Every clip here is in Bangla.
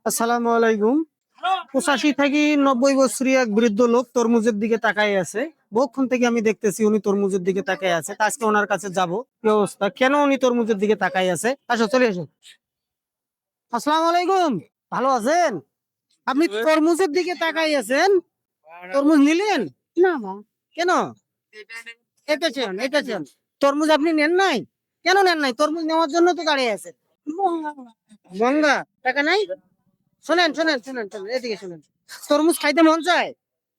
আসসালামু আলাইকুম। 85 থেকে 90 বছরী এক বৃদ্ধ লোক তরমুজের দিকে তাকায় আছে। বহুক্ষণ থেকে আমি দেখতেছি উনি তরমুজের দিকে তাকায় আছে। তা আজকে ওনার কাছে যাব। কি অবস্থা? কেন উনি তরমুজের দিকে তাকায় আছে? আসো, চলে এসো। আসসালামু আলাইকুম। ভালো আছেন? আপনি তরমুজের দিকে তাকায় আছেন? তরমুজ নিলেন? না মা কেন? এটা চান। তরমুজ আপনি নেন নাই? কেন নেন নাই? তরমুজ নেওয়ার জন্য তো দাঁড়িয়ে আছেন। মঙ্গা টাকা নাই? শোনেন, এদিকে শোনেন। তরমুজ খাইতে মন চায়?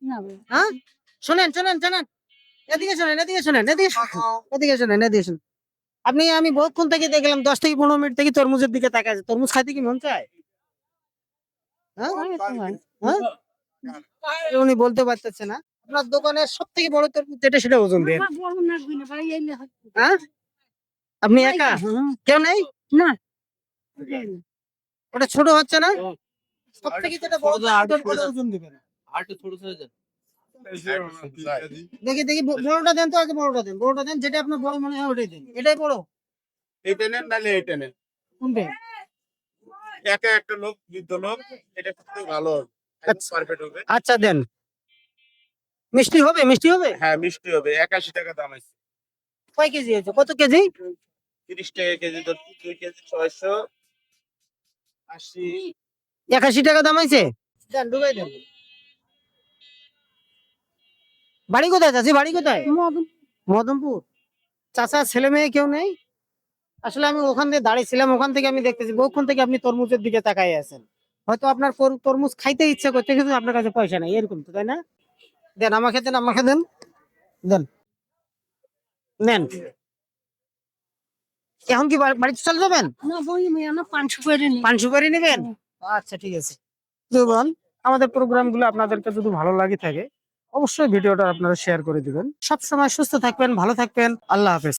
না মা হ্যাঁ, শোনেন, এদিকে শোনেন। আমি বহুক্ষণ থেকে দেখলাম 10 থেকে 15 মিনিট থেকে তরমুজের দিকে তাকায় আছে। তরমুজ খাইতে কি মন চায়? হ্যাঁ, হয় তো হয়। উনি বলতে পারতেছে না। আপনার দোকানের সব থেকে বড় তরমুজ যেটা সেটা ওজন দেন। মা বড় লাগবে না ভাই এলে হচ্ছে হ্যাঁ, আপনি একা? কেউ নেই? না ওটা ছোট হচ্ছে না? সব থেকে যেটা বড় ওটা ওজন দিবেন। দেখি বড়টা দেন তো, আগে বড়টা দেন যেটা আপনার বড় মনে হয় ওটাই দেন। এটাই বড়। এটা নেন নাহলে এটা নেন। কোনটা? একা একটা লোক, বৃদ্ধ লোক, এটা খুবই ভালো হবে, আচ্ছা। পারফেক্ট হবে। আচ্ছা দেন। মিষ্টি হবে? হ্যাঁ, মিষ্টি হবে। 81 টাকা দাম আছে। কয় কেজি আছে? কত কেজি? 30 টাকা কেজি, 2 কেজি 680। 81 টাকা দাম আছে। দেন, ডুবাই দেন। বাড়ি কোথায় চাচি? বাড়ি কোথায়? মদন মদনপুর। চাচা ছেলে মেয়ে কেউ নেই? আসলে আমি ওখান দিয়ে দাঁড়িয়েছিলাম, ওখান থেকে আমি দেখতেছি বহুক্ষণ থেকে আপনি তরমুজের দিকে তাকাই আছেন। হয়তো আপনার তরমুজ খাইতে ইচ্ছা করছে কিন্তু আপনার কাছে পয়সা নাই, এরকম তো, তাই না? দেন, আমাকে দেন। দেন, নেন। এখন কি বাড়িতে চলে যাবেন? না বই মেয়ে না 500 করে নি পান সুপারি নেবেন? আচ্ছা, ঠিক আছে। দেখুন, আমাদের প্রোগ্রাম গুলো আপনাদেরকে যদি ভালো লাগে থাকে অবশ্যই ভিডিওটা আপনারা শেয়ার করে দিবেন। সবসময় সুস্থ থাকবেন, ভালো থাকবেন। আল্লাহ হাফেজ।